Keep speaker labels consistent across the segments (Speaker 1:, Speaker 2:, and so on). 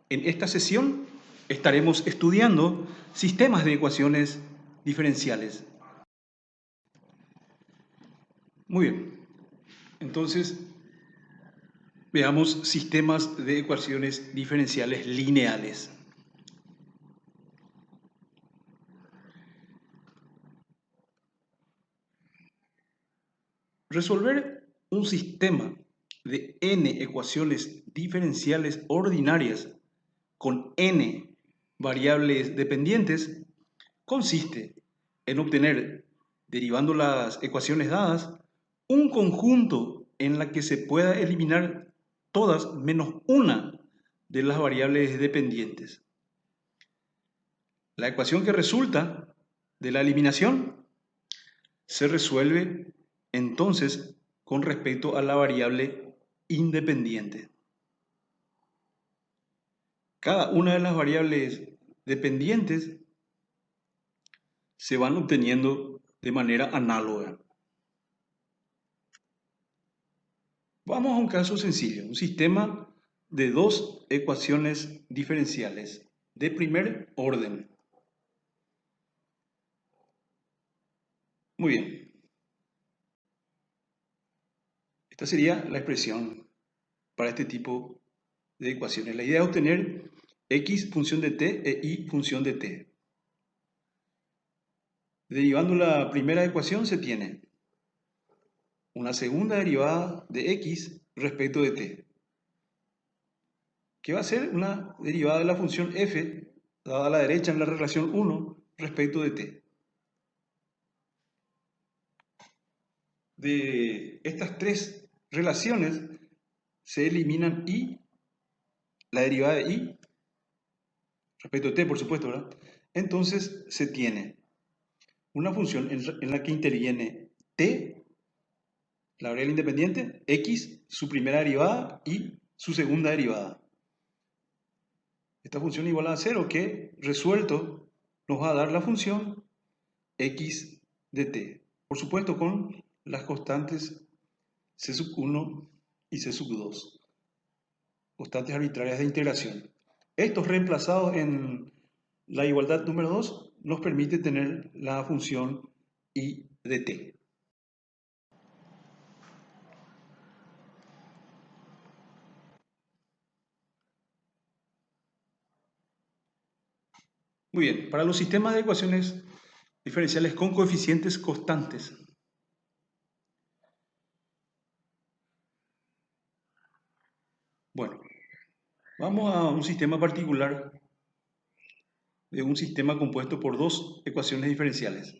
Speaker 1: En esta sesión estaremos estudiando sistemas de ecuaciones diferenciales. Muy bien, entonces veamos sistemas de ecuaciones diferenciales lineales. Resolver un sistema de n ecuaciones diferenciales ordinarias con n variables dependientes consiste en obtener, derivando las ecuaciones dadas, un conjunto en la que se pueda eliminar todas menos una de las variables dependientes. La ecuación que resulta de la eliminación se resuelve entonces con respecto a la variable independiente. Cada una de las variables dependientes se van obteniendo de manera análoga. Vamos a un caso sencillo, un sistema de dos ecuaciones diferenciales de primer orden. Muy bien. Esta sería la expresión para este tipo de ecuaciones. La idea es obtener x función de t e y función de t. Derivando la primera ecuación se tiene una segunda derivada de x respecto de t, que va a ser una derivada de la función f dada a la derecha en la relación 1 respecto de t. De estas tres relaciones se eliminan y, la derivada de y, respecto de t por supuesto, ¿verdad? Entonces se tiene una función en la que interviene t, la variable independiente, x, su primera derivada y su segunda derivada. Esta función igual a 0 que, resuelto, nos va a dar la función x de t. Por supuesto con las constantes c⁻1 y c⁻2. Constantes arbitrarias de integración. Estos reemplazados en la igualdad número 2 nos permite tener la función y de t. Muy bien, para los sistemas de ecuaciones diferenciales con coeficientes constantes, bueno, vamos a un sistema particular de un sistema compuesto por dos ecuaciones diferenciales.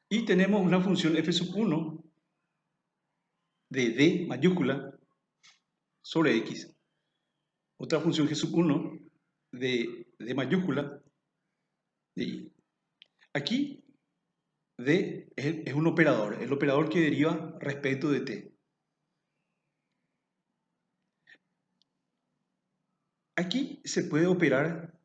Speaker 1: Y tenemos una función f⁻1 de d mayúscula sobre x. Otra función g⁻1 de d mayúscula de y. Aquí d es un operador, el operador que deriva respecto de t. Aquí se puede operar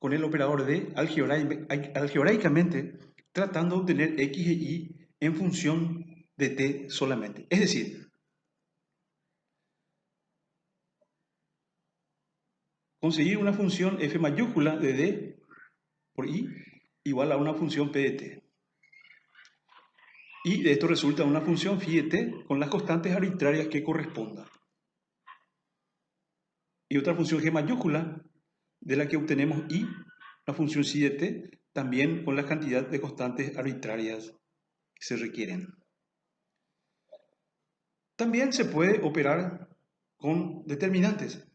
Speaker 1: con el operador d algebraicamente, tratando de obtener x e y en función de t solamente. Es decir, conseguir una función f mayúscula de d por y igual a una función p de t. Y de esto resulta una función phi de t con las constantes arbitrarias que correspondan. Y otra función g mayúscula de la que obtenemos y, la función psi de t, también con la cantidad de constantes arbitrarias que se requieren. También se puede operar con determinantes.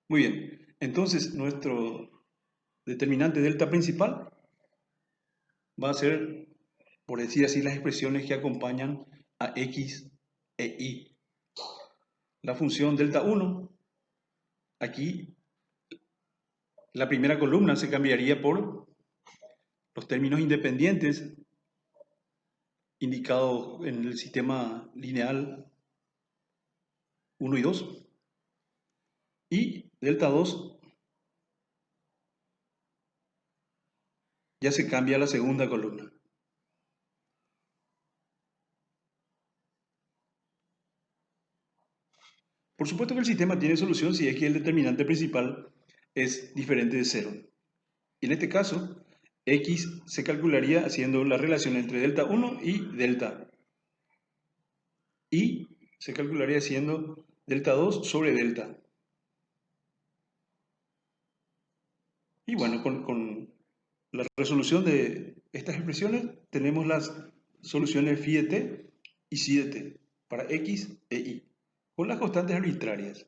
Speaker 1: Muy bien, entonces nuestro determinante delta principal va a ser, por decir así, las expresiones que acompañan a x e y. La función delta 1, aquí la primera columna se cambiaría por los términos independientes indicados en el sistema lineal 1 y 2. Y delta 2 ya se cambia a la segunda columna. Por supuesto que el sistema tiene solución si es que el determinante principal es diferente de 0. Y en este caso, x se calcularía haciendo la relación entre delta 1 y delta. Y se calcularía haciendo delta 2 sobre delta. Y bueno, con la resolución de estas expresiones tenemos las soluciones phi de t y psi de t para x e y, con las constantes arbitrarias.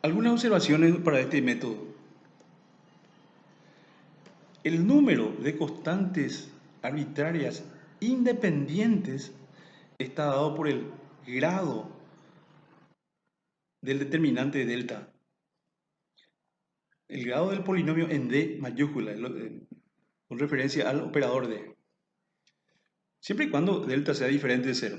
Speaker 1: Algunas observaciones para este método. El número de constantes arbitrarias independientes está dado por el grado del determinante de delta. El grado del polinomio en D mayúscula, con referencia al operador D. Siempre y cuando delta sea diferente de 0.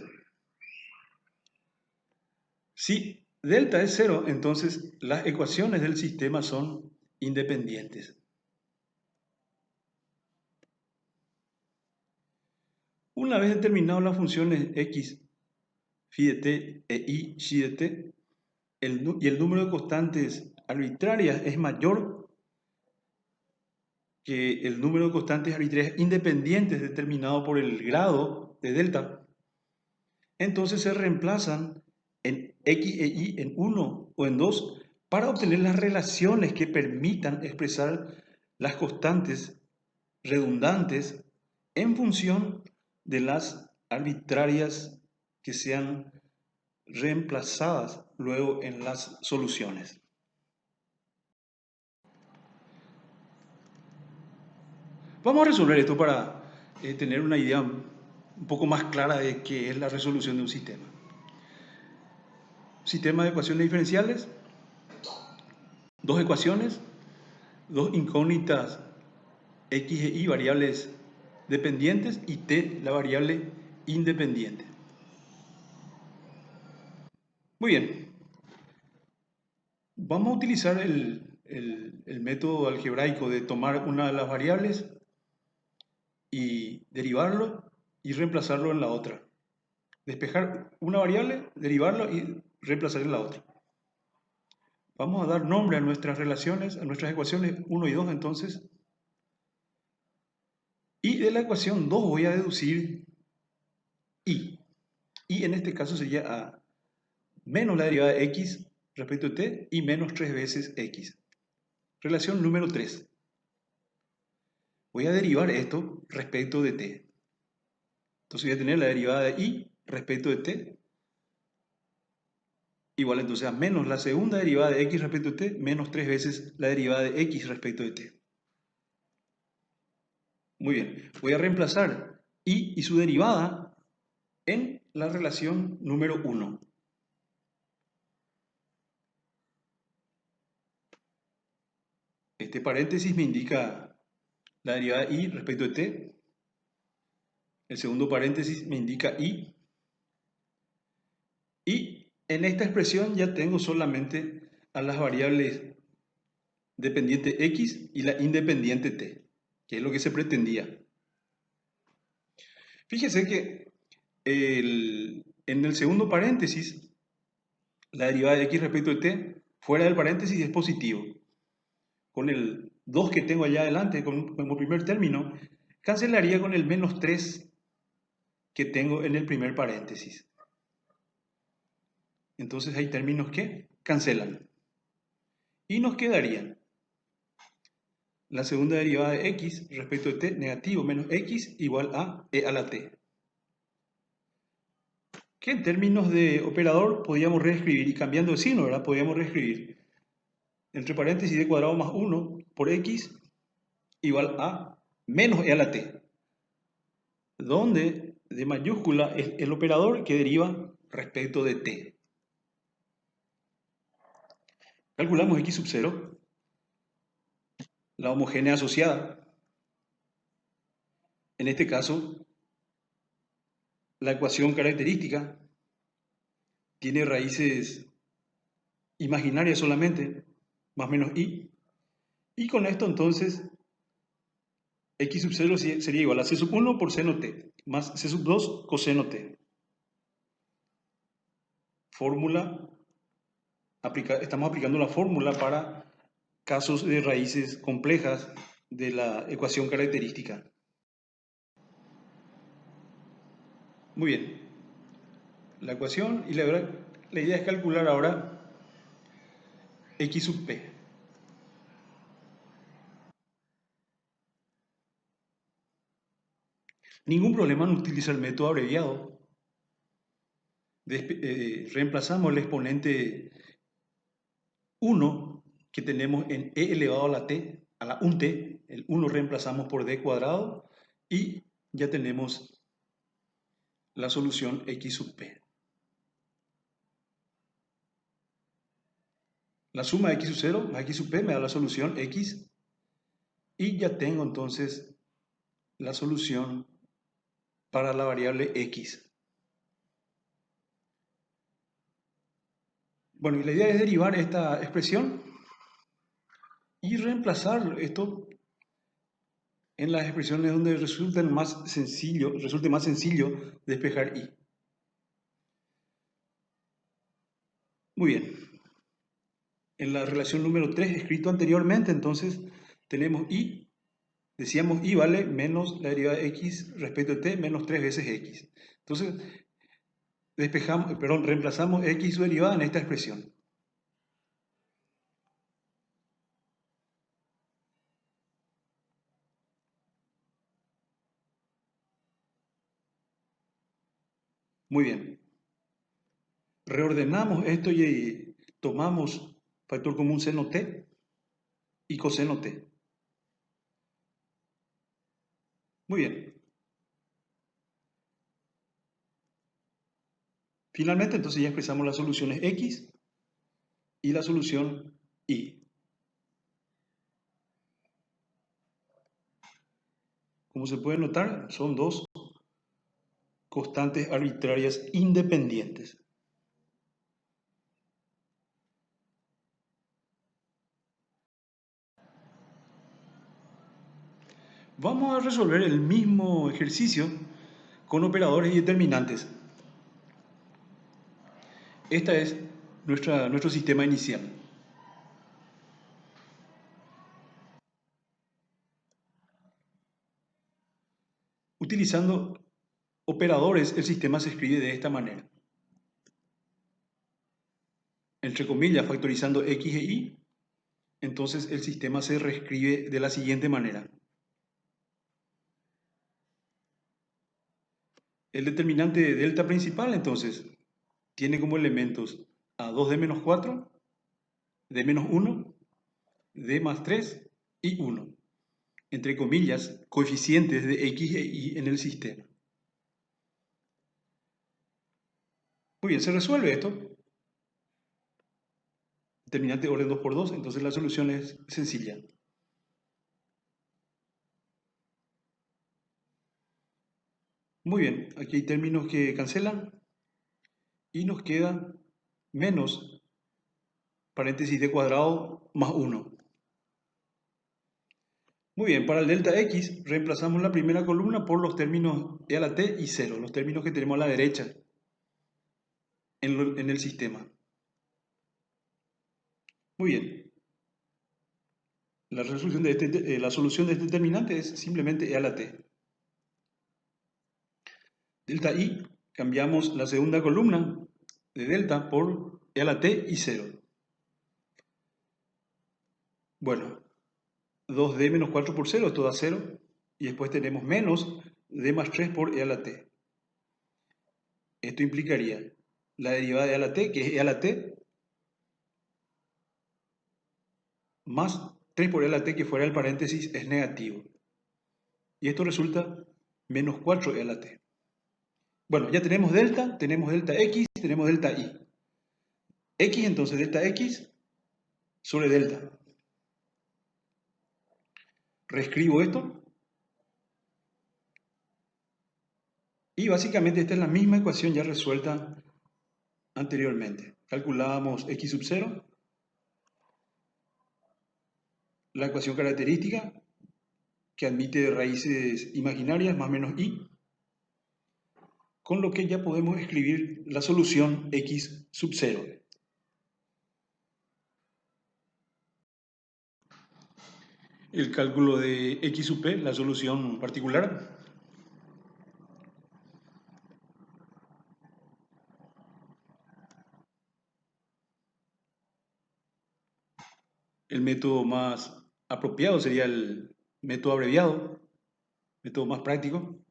Speaker 1: Si delta es 0, entonces las ecuaciones del sistema son independientes. Una vez determinadas las funciones x, phi de t e y, psi de t, y el número de constantes arbitrarias es mayor que el número de constantes arbitrarias independientes determinado por el grado de delta, entonces se reemplazan en x e y en 1 o en 2 para obtener las relaciones que permitan expresar las constantes redundantes en función de las arbitrarias que sean reemplazadas luego en las soluciones. Vamos a resolver esto para tener una idea un poco más clara de qué es la resolución de un sistema. Sistema de ecuaciones diferenciales, dos ecuaciones, dos incógnitas x e y, variables dependientes, y t, la variable independiente. Muy bien. Vamos a utilizar el método algebraico de tomar una de las variables y derivarlo y reemplazarlo en la otra. Despejar una variable, derivarlo y reemplazar en la otra. Vamos a dar nombre a nuestras relaciones, a nuestras ecuaciones 1 y 2 entonces. Y de la ecuación 2 voy a deducir y. Y en este caso sería a menos la derivada de x respecto de t y menos 3 veces x. Relación número 3. Voy a derivar esto respecto de t. Entonces voy a tener la derivada de y respecto de t igual entonces a menos la segunda derivada de x respecto de t menos 3 veces la derivada de x respecto de t. Muy bien, voy a reemplazar y su derivada en la relación número 1. Este paréntesis me indica la derivada de y respecto de t. El segundo paréntesis me indica y. Y en esta expresión ya tengo solamente a las variables dependiente x y la independiente t, que es lo que se pretendía. Fíjese que en el segundo paréntesis, la derivada de x respecto de t, fuera del paréntesis es positivo. Con el 2 que tengo allá adelante, como primer término, cancelaría con el menos 3 que tengo en el primer paréntesis. Entonces hay términos que cancelan. Y nos quedaría la segunda derivada de x respecto de t, negativo menos x igual a e a la t. Que en términos de operador podíamos reescribir, y cambiando de signo, ¿verdad? Podíamos reescribir entre paréntesis d cuadrado más 1 por x igual a menos e a la t, donde de mayúscula es el operador que deriva respecto de t. Calculamos x sub 0, la homogénea asociada. En este caso, la ecuación característica tiene raíces imaginarias solamente, más menos y. Y con esto entonces, x sub 0 sería igual a c sub 1 por seno t, más c sub 2 coseno t. fórmula, estamos aplicando la fórmula para casos de raíces complejas de la ecuación característica. Muy bien. La ecuación y la idea es calcular ahora x sub p. Ningún problema en utilizar el método abreviado. Reemplazamos el exponente 1 que tenemos en e elevado a la t, a la 1t, el 1 reemplazamos por d cuadrado y ya tenemos la solución x sub p. La suma de x sub 0 más x sub p me da la solución x y ya tengo entonces la solución para la variable x. Bueno, y la idea es derivar esta expresión y reemplazar esto en las expresiones donde resulte más sencillo despejar y. Muy bien. En la relación número 3, escrito anteriormente, entonces tenemos y, decíamos y vale menos la derivada de x respecto a t menos 3 veces x. Entonces, reemplazamos x su derivada en esta expresión. Muy bien. Reordenamos esto y tomamos factor común seno t y coseno t. Muy bien. Finalmente, entonces ya expresamos las soluciones x y la solución y. Como se puede notar, son dos constantes arbitrarias independientes. Vamos a resolver el mismo ejercicio con operadores y determinantes. Este es nuestro sistema inicial. Utilizando operadores, el sistema se escribe de esta manera. Entre comillas, factorizando x e y, entonces el sistema se reescribe de la siguiente manera. El determinante de delta principal, entonces, tiene como elementos a 2d menos 4, d menos 1, d más 3 y 1. Entre comillas, coeficientes de x e y en el sistema. Muy bien, se resuelve esto. Determinante orden 2 por 2, entonces la solución es sencilla. Muy bien, aquí hay términos que cancelan y nos queda menos paréntesis d cuadrado más 1. Muy bien, para el delta x reemplazamos la primera columna por los términos e a la t y 0, los términos que tenemos a la derecha en el sistema. Muy bien. La solución de este determinante es simplemente e a la t. Delta i, cambiamos la segunda columna de delta por e a la t y 0. Bueno, 2d menos 4 por 0, esto da 0. Y después tenemos menos d más 3 por e a la t. Esto implicaría la derivada de e a la t, que es e a la t, más 3 por e a la t, que fuera el paréntesis, es negativo. Y esto resulta menos 4 e a la t. Bueno, ya tenemos delta x, tenemos delta y. X, entonces delta x sobre delta. Reescribo esto. Y básicamente esta es la misma ecuación ya resuelta anteriormente. Calculábamos x sub 0, la ecuación característica que admite raíces imaginarias más menos y, con lo que ya podemos escribir la solución x sub 0. El cálculo de x sub p, la solución particular. El método más apropiado sería el método abreviado, método más práctico,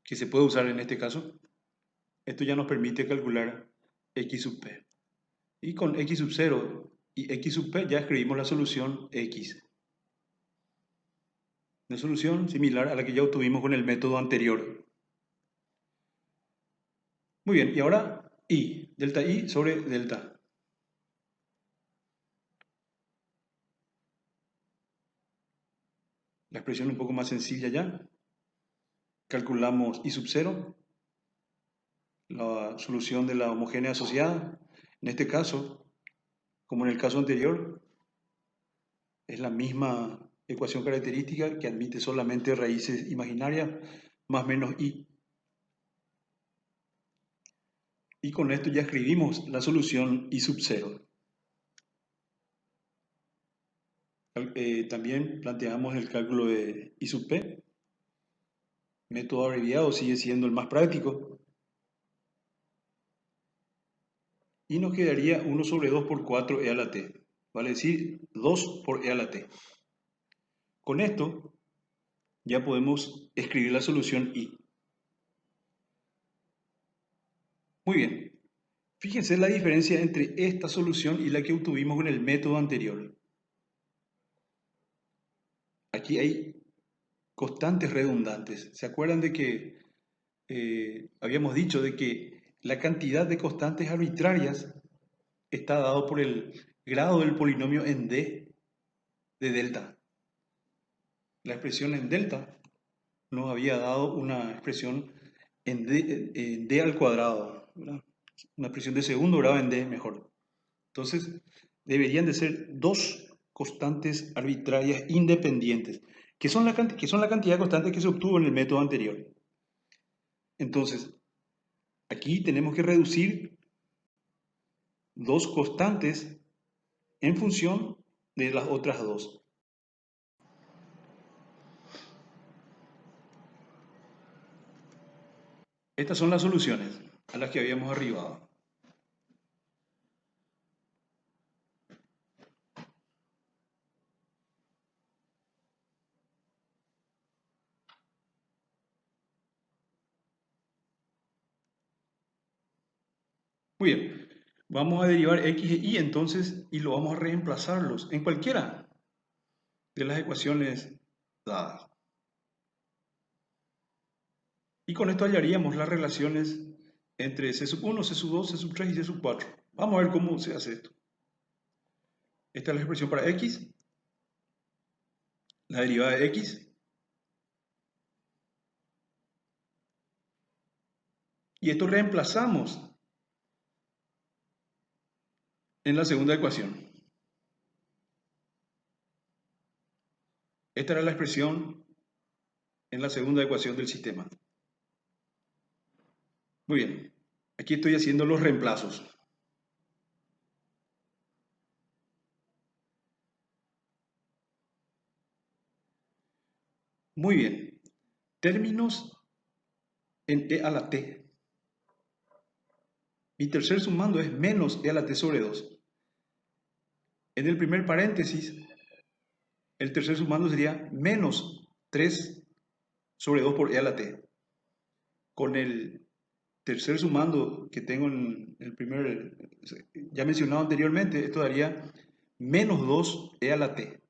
Speaker 1: que se puede usar en este caso. Esto ya nos permite calcular x sub p. Y con x sub 0 y x sub p ya escribimos la solución x. Una solución similar a la que ya obtuvimos con el método anterior. Muy bien, y ahora i, delta i sobre delta. La expresión un poco más sencilla ya. Calculamos i sub 0, la solución de la homogénea asociada. En este caso, como en el caso anterior, es la misma ecuación característica que admite solamente raíces imaginarias más menos i. Y con esto ya escribimos la solución i sub 0. También planteamos el cálculo de i sub p. Método abreviado sigue siendo el más práctico. Y nos quedaría 1 sobre 2 por 4 e a la t. Vale decir 2 por e a la t. Con esto ya podemos escribir la solución i. Muy bien. Fíjense la diferencia entre esta solución y la que obtuvimos con el método anterior. Aquí hay constantes redundantes. ¿Se acuerdan de que habíamos dicho de que la cantidad de constantes arbitrarias está dado por el grado del polinomio en d de delta? La expresión en delta nos había dado una expresión en d al cuadrado, ¿verdad? Una expresión de segundo grado en d mejor. Entonces, deberían de ser dos constantes arbitrarias independientes, que son la cantidad de constantes que se obtuvo en el método anterior. Entonces, aquí tenemos que reducir dos constantes en función de las otras dos. Estas son las soluciones a las que habíamos arribado. Muy bien, vamos a derivar x e y entonces y lo vamos a reemplazarlos en cualquiera de las ecuaciones dadas. Y con esto hallaríamos las relaciones entre C sub 1, C sub 2, C sub 3 y C sub 4. Vamos a ver cómo se hace esto. Esta es la expresión para x, la derivada de x, y esto reemplazamos en la segunda ecuación. Esta era la expresión en la segunda ecuación del sistema. Muy bien, aquí estoy haciendo los reemplazos. Muy bien, términos en e a la t. Mi tercer sumando es menos e a la t sobre 2. En el primer paréntesis, el tercer sumando sería menos 3 sobre 2 por e a la t. Con el tercer sumando que tengo en el primer, ya mencionado anteriormente, esto daría menos 2 e a la t.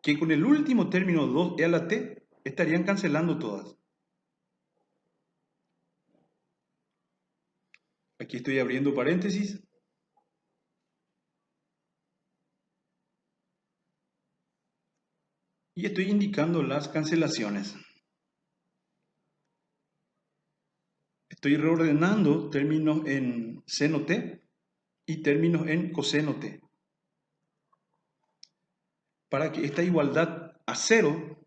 Speaker 1: Que con el último término 2 e a la t estarían cancelando todas. Aquí estoy abriendo paréntesis. Y estoy indicando las cancelaciones. Estoy reordenando términos en seno t y términos en coseno t. Para que esta igualdad a cero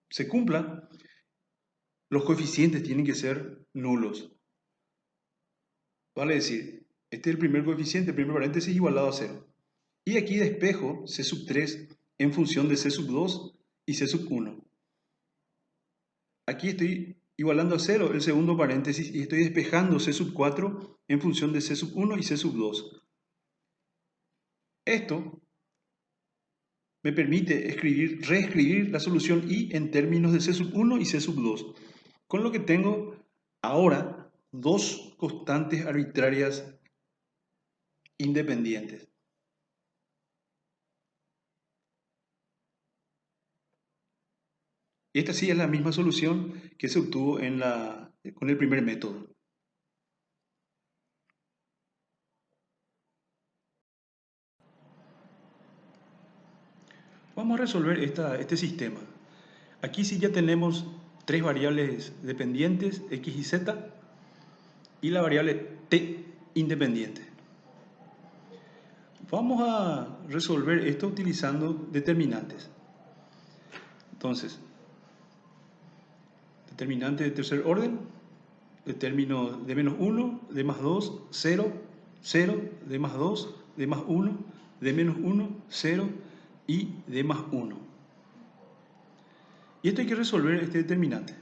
Speaker 1: se cumpla, los coeficientes tienen que ser nulos. Vale decir, este es el primer coeficiente, el primer paréntesis igualado a 0. Y aquí despejo C sub 3 en función de C sub 2 y C sub 1. Aquí estoy igualando a 0 el segundo paréntesis y estoy despejando C sub 4 en función de C sub 1 y C sub 2. Esto me permite reescribir la solución I en términos de C sub 1 y C sub 2, con lo que tengo ahora dos constantes arbitrarias independientes. Y esta sí es la misma solución que se obtuvo con el primer método. Vamos a resolver este sistema. Aquí sí ya tenemos tres variables dependientes, x y z, y la variable t independiente. Vamos a resolver esto utilizando determinantes. Entonces, determinante de tercer orden, de términos de menos 1, de más 2, 0, 0, de más 2, de más 1, de menos 1, 0 y de más 1. Y esto hay que resolver este determinante.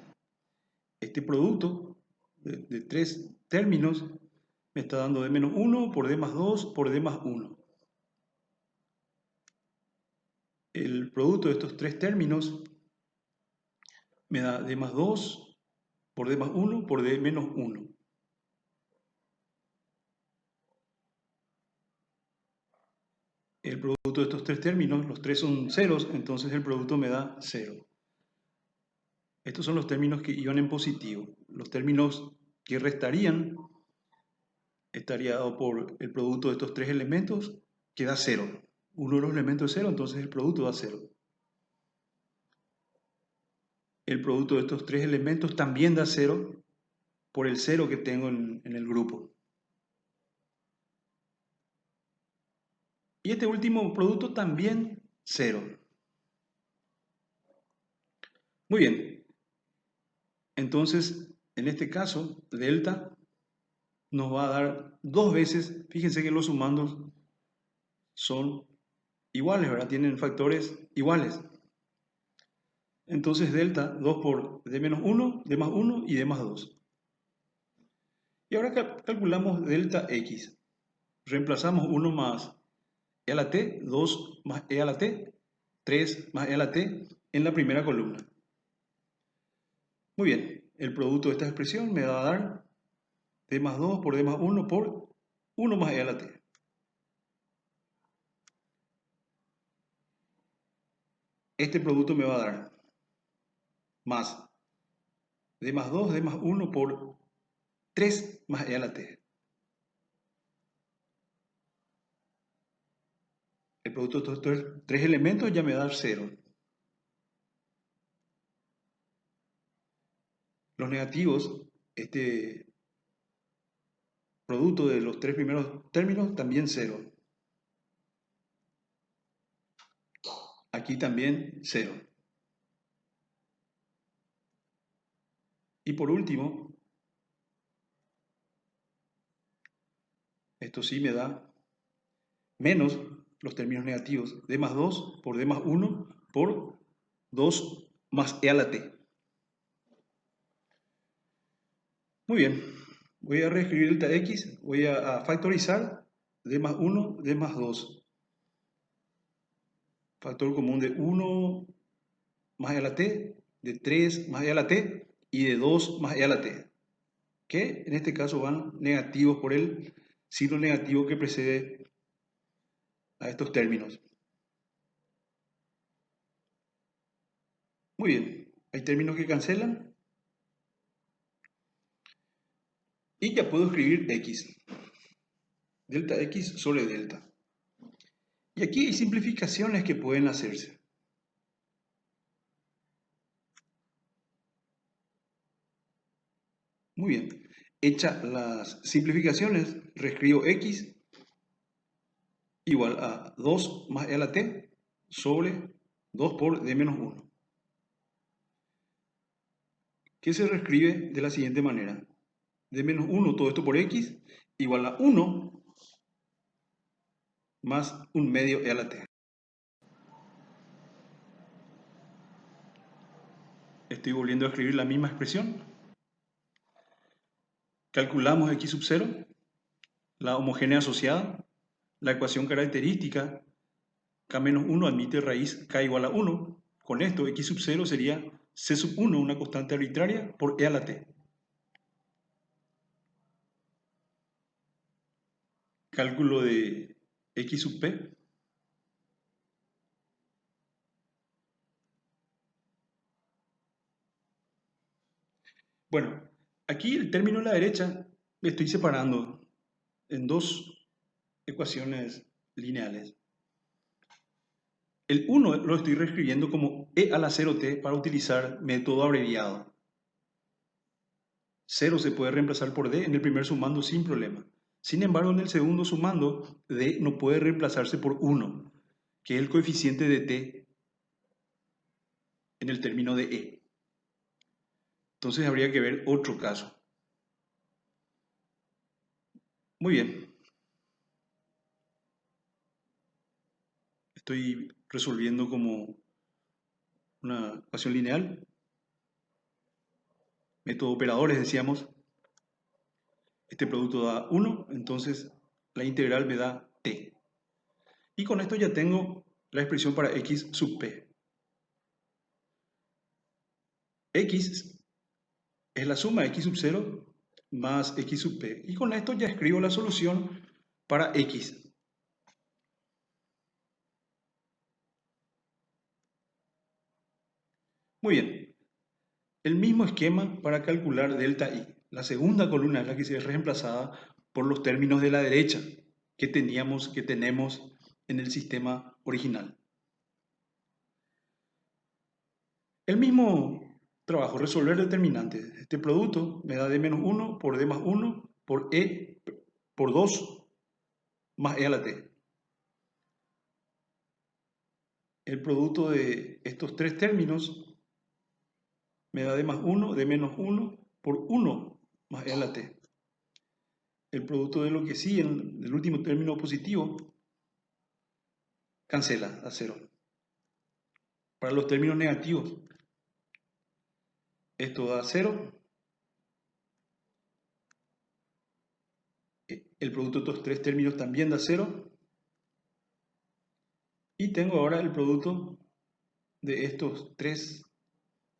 Speaker 1: Este producto de tres términos me está dando d menos 1 por d más 2 por d más 1. El producto de estos tres términos me da d más 2 por d más 1 por d menos 1. El producto de estos tres términos, los tres son ceros, entonces el producto me da 0. Estos son los términos que iban en positivo. Los términos que restarían estaría dado por el producto de estos tres elementos, que da 0. Uno de los elementos es 0, entonces el producto da 0. El producto de estos tres elementos también da 0 por el 0 que tengo en el grupo. Y este último producto también 0. Muy bien. Entonces, en este caso, delta nos va a dar dos veces. Fíjense que los sumandos son iguales, ¿verdad? Tienen factores iguales. Entonces, delta 2 por d menos 1, d más 1 y d más 2. Y ahora calculamos delta x. Reemplazamos 1 más e a la t, 2 más e a la t, 3 más e a la t en la primera columna. Muy bien, el producto de esta expresión me va a dar d más 2 por d más 1 por 1 más e a la t. Este producto me va a dar más d más 2, d más 1 por 3 más e a la t. El producto de estos tres elementos ya me da 0. Los negativos, este producto de los tres primeros términos, también 0. Aquí también 0. Y por último, esto sí me da menos los términos negativos, d más 2 por d más 1 por 2 más e a la t. Muy bien, voy a reescribir delta x, voy a factorizar d más 1, d más 2. Factor común de 1 más e a la t, de 3 más e a la t y de 2 más e a la t, que en este caso van negativos por el signo negativo que precede a estos términos. Muy bien, hay términos que cancelan y ya puedo escribir x. Delta x sobre delta. Y aquí hay simplificaciones que pueden hacerse. Muy bien, hechas las simplificaciones, reescribo x igual a 2 más e a la t sobre 2 por d menos 1. que se reescribe de la siguiente manera. De menos 1, todo esto por x, igual a 1 más un medio e a la t. Estoy volviendo a escribir la misma expresión. Calculamos x sub 0, la homogénea asociada, la ecuación característica, k menos 1 admite raíz k igual a 1. Con esto, x sub 0 sería c sub 1, una constante arbitraria, por e a la t. Cálculo de x sub p. Bueno, aquí el término a la derecha le estoy separando en dos ecuaciones lineales. El 1 lo estoy reescribiendo como e a la 0t para utilizar método abreviado. 0 se puede reemplazar por d en el primer sumando sin problema. Sin embargo, en el segundo sumando, d no puede reemplazarse por 1, que es el coeficiente de t en el término de e. Entonces habría que ver otro caso. Muy bien. Estoy resolviendo como una ecuación lineal. Método operadores, decíamos. Este producto da 1, entonces la integral me da t. Y con esto ya tengo la expresión para x sub p. X es la suma de x sub 0 más x sub p. Y con esto ya escribo la solución para x. Muy bien. El mismo esquema para calcular delta i. La segunda columna es la que se es reemplazada por los términos de la derecha que tenemos en el sistema original. El mismo trabajo, resolver determinantes. Este producto me da d menos 1 por d más 1 por e por 2 más e a la t. El producto de estos tres términos me da d más 1, d menos 1 por 1 más e a la t. El producto de lo que sí, el último término positivo, cancela a 0. Para los términos negativos, esto da 0. El producto de estos tres términos también da 0. Y tengo ahora el producto de estos tres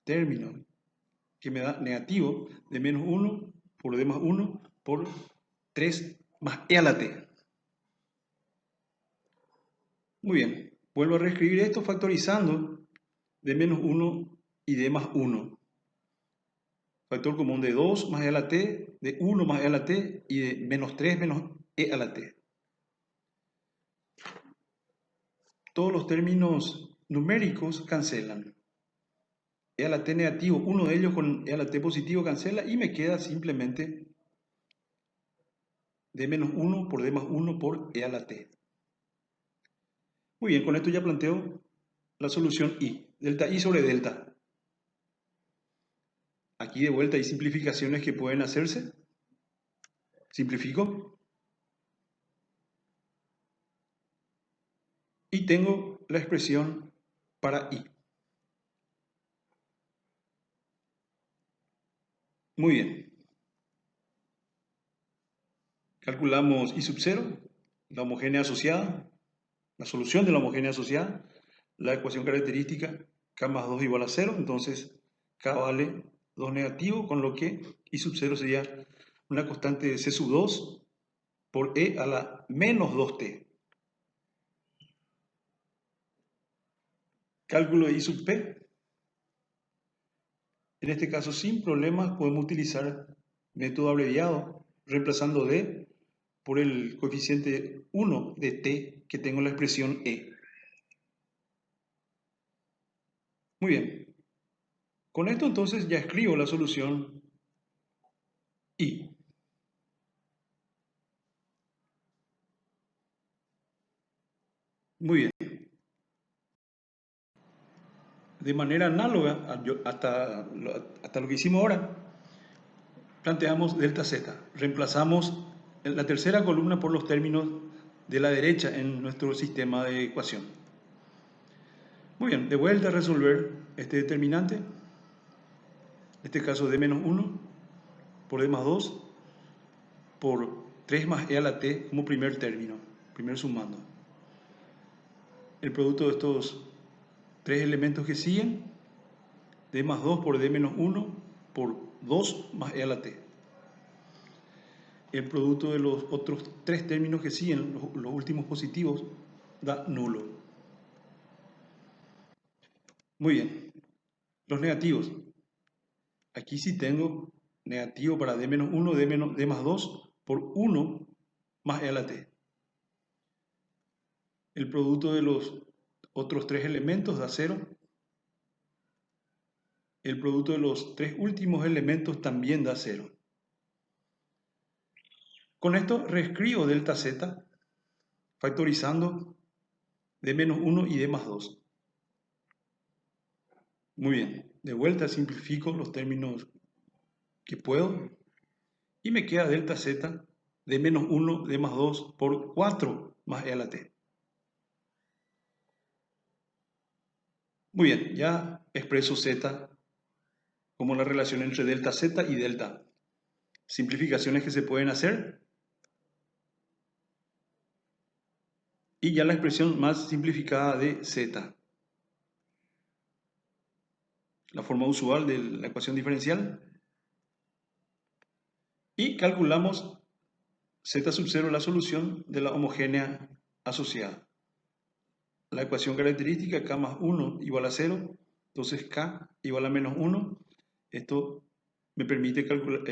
Speaker 1: términos, que me da negativo de menos 1 por d más 1 por 3 más e a la t. Muy bien, vuelvo a reescribir esto factorizando d menos 1 y d más 1. Factor común de 2 más e a la t, de 1 más e a la t y de menos 3 menos e a la t. Todos los términos numéricos cancelan. E a la t negativo, uno de ellos con e a la t positivo cancela y me queda simplemente d menos 1 por d más 1 por e a la t. Muy bien, con esto ya planteo la solución i, delta i sobre delta. Aquí de vuelta hay simplificaciones que pueden hacerse. Simplifico. Y tengo la expresión para i. Muy bien. Calculamos i sub 0, la homogénea asociada, la solución de la homogénea asociada, la ecuación característica k más 2 igual a 0, entonces k vale 2 negativo, con lo que i sub 0 sería una constante de c sub 2 por e a la menos 2t. Cálculo de i sub p. En este caso, sin problemas, podemos utilizar método abreviado, reemplazando d por el coeficiente 1 de t que tengo en la expresión e. Muy bien. Con esto entonces ya escribo la solución i. Muy bien. de manera análoga hasta lo que hicimos ahora, planteamos delta z. Reemplazamos la tercera columna por los términos de la derecha en nuestro sistema de ecuación. Muy bien, de vuelta a resolver este determinante, en este caso d menos 1 por d más 2 por 3 más e a la t como primer término, primer sumando. El producto de estos tres elementos que siguen, d más 2 por d menos 1 por 2 más e a la t. El producto de los otros tres términos que siguen, los últimos positivos, da nulo. Muy bien. Los negativos. Aquí sí tengo negativo para d menos 1, d más 2 por 1 más e a la t. El producto de los otros tres elementos da 0. El producto de los tres últimos elementos también da 0. Con esto reescribo delta z factorizando d menos 1 y d más 2. Muy bien, de vuelta simplifico los términos que puedo y me queda delta z d menos 1, d más 2 por 4 más e a la t. Muy bien, ya expreso z como la relación entre delta z y delta. Simplificaciones que se pueden hacer. Y ya la expresión más simplificada de z. La forma usual de la ecuación diferencial. Y calculamos z sub 0, la solución de la homogénea asociada. La ecuación característica k más 1 igual a 0, entonces k igual a menos 1. Esto me permite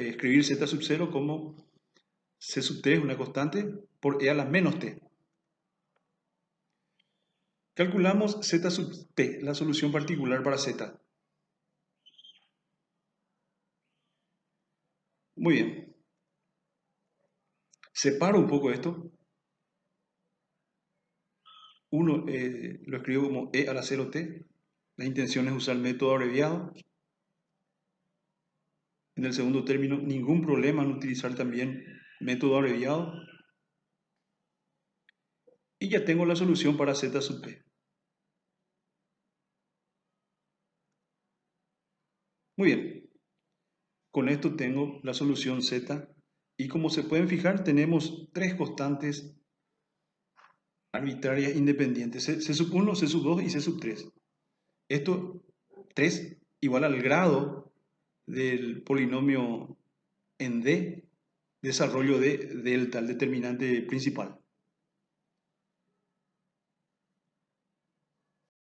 Speaker 1: escribir z sub 0 como c sub t, una constante, por e a la menos t. Calculamos z sub p, la solución particular para z. Muy bien. Separo un poco esto. Uno lo escribo como e a la 0t. La intención es usar el método abreviado. En el segundo término, ningún problema en utilizar también método abreviado. Y ya tengo la solución para z sub p. Muy bien. Con esto tengo la solución z. Y como se pueden fijar, tenemos tres constantes arbitrarias independientes. C sub 1, C sub 2 y C sub 3. Esto 3 igual al grado del polinomio en D, desarrollo de delta, el determinante principal.